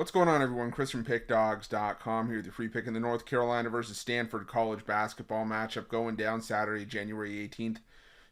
What's going on, everyone? Chris from Pickdawgz.com here with your free pick in the North Carolina versus Stanford college basketball matchup going down Saturday, January 18th,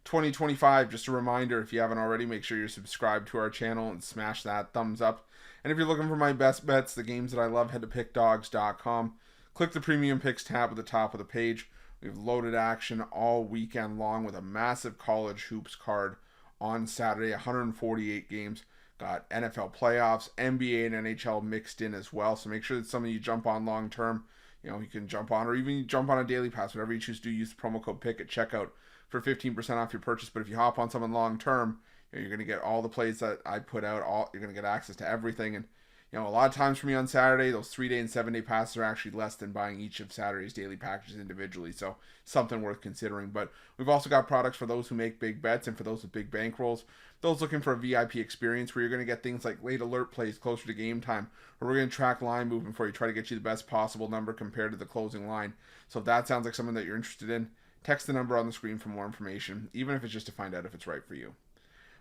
2025. Just a reminder, if you haven't already, make sure you're subscribed to our channel and smash that thumbs up. And if you're looking for my best bets, the games that I love, head to Pickdawgz.com. Click the Premium Picks tab at the top of the page. We've loaded action all weekend long with a massive college hoops card on Saturday, 148 games. Got NFL playoffs, NBA, and NHL mixed in as well. So make sure that some of you jump on long term. You can jump on, or even you jump on a daily pass, whatever you choose to do. Use the promo code PICK at checkout for 15% off your purchase. But if you hop on something long term, you're going to get all the plays that I put out. You're going to get access to everything. And a lot of times for me on Saturday, those 3-day and 7-day passes are actually less than buying each of Saturday's daily packages individually. So something worth considering. But we've also got products for those who make big bets and for those with big bankrolls. Those looking for a VIP experience where you're going to get things like late alert plays closer to game time, where we're going to track line movement for you, try to get you the best possible number compared to the closing line. So if that sounds like something that you're interested in, text the number on the screen for more information, even if it's just to find out if it's right for you.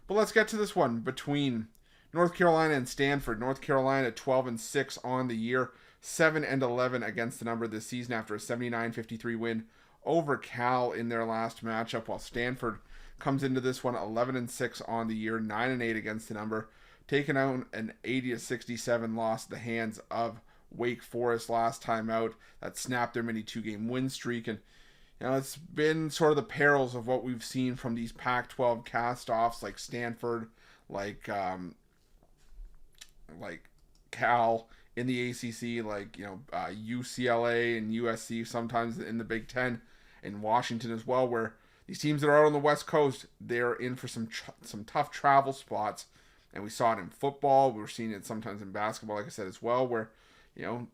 But let's get to this one between North Carolina and Stanford. North Carolina 12-6 on the year, 7-11 against the number this season after a 79-53 win over Cal in their last matchup, while Stanford comes into this one 11-6 on the year, 9-8 against the number, taking out an 80-67 loss at the hands of Wake Forest last time out. That snapped their mini 2-game win streak. And it's been sort of the perils of what we've seen from these Pac-12 cast-offs like Stanford, like Cal in the ACC, like UCLA and USC sometimes in the Big Ten, and Washington as well, where these teams that are out on the West Coast, they're in for some tough travel spots. And we saw it in football. We're seeing it sometimes in basketball, like I said, as well, where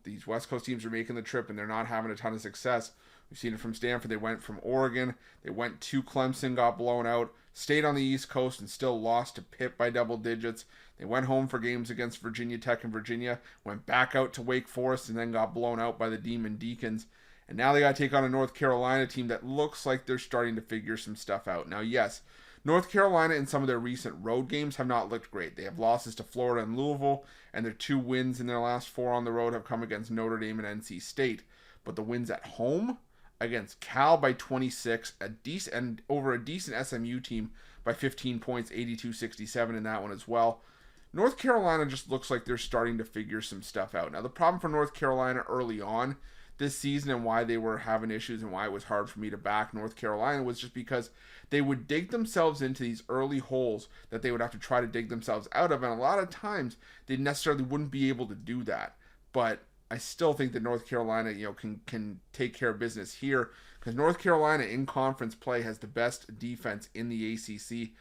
these West Coast teams are making the trip and they're not having a ton of success. We've seen it from Stanford. They went from Oregon. They went to Clemson, got blown out, stayed on the East Coast and still lost to Pitt by double digits. They went home for games against Virginia Tech and Virginia, went back out to Wake Forest, and then got blown out by the Demon Deacons. And now they got to take on a North Carolina team that looks like they're starting to figure some stuff out. Now, yes, North Carolina in some of their recent road games have not looked great. They have losses to Florida and Louisville, and their 2 wins in their last 4 on the road have come against Notre Dame and NC State. But the wins at home against Cal by 26, and over a decent SMU team by 15 points, 82-67 in that one as well. North Carolina just looks like they're starting to figure some stuff out. Now, the problem for North Carolina early on this season and why they were having issues and why it was hard for me to back North Carolina was just because they would dig themselves into these early holes that they would have to try to dig themselves out of. And a lot of times they necessarily wouldn't be able to do that. But I still think that North Carolina, can take care of business here, because North Carolina in conference play has the best defense in the ACC.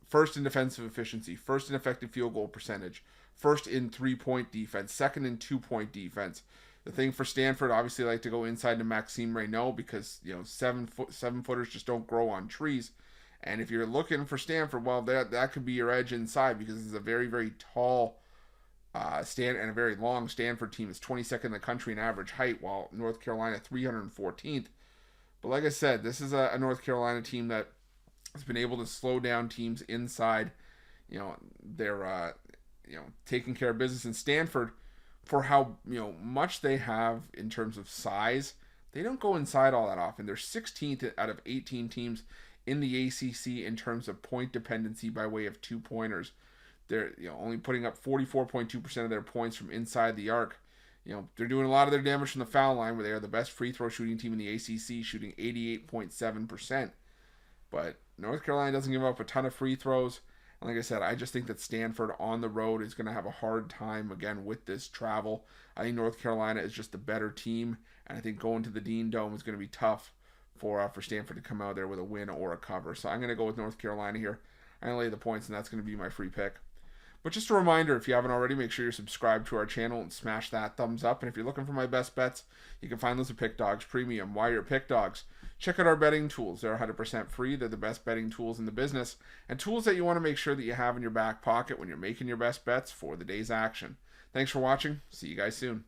First in defensive efficiency, first in effective field goal percentage, first in 3-point defense, second in 2-point defense. The thing for Stanford, obviously, like to go inside to Maxime Reynaud because 7-footers just don't grow on trees. And if you're looking for Stanford, well, that could be your edge inside, because it's a very, very tall and a very long Stanford team. It's 22nd in the country in average height, while North Carolina 314th. But like I said, this is a North Carolina team that has been able to slow down teams inside. They're taking care of business. In Stanford, for how much they have in terms of size, they don't go inside all that often. They're 16th out of 18 teams in the ACC in terms of point dependency by way of 2-pointers. They're only putting up 44.2% of their points from inside the arc. They're doing a lot of their damage from the foul line, where they are the best free throw shooting team in the ACC, shooting 88.7%. But North Carolina doesn't give up a ton of free throws. And like I said, I just think that Stanford on the road is going to have a hard time, again, with this travel. I think North Carolina is just the better team, and I think going to the Dean Dome is going to be tough for Stanford to come out there with a win or a cover. So I'm going to go with North Carolina here. I'm going to lay the points, and that's going to be my free pick. But just a reminder, if you haven't already, make sure you're subscribed to our channel and smash that thumbs up. And if you're looking for my best bets, you can find those at Pickdawgz Premium. Why you're Pickdawgz? Check out our betting tools. They're 100% free. They're the best betting tools in the business, and tools that you want to make sure that you have in your back pocket when you're making your best bets for the day's action. Thanks for watching. See you guys soon.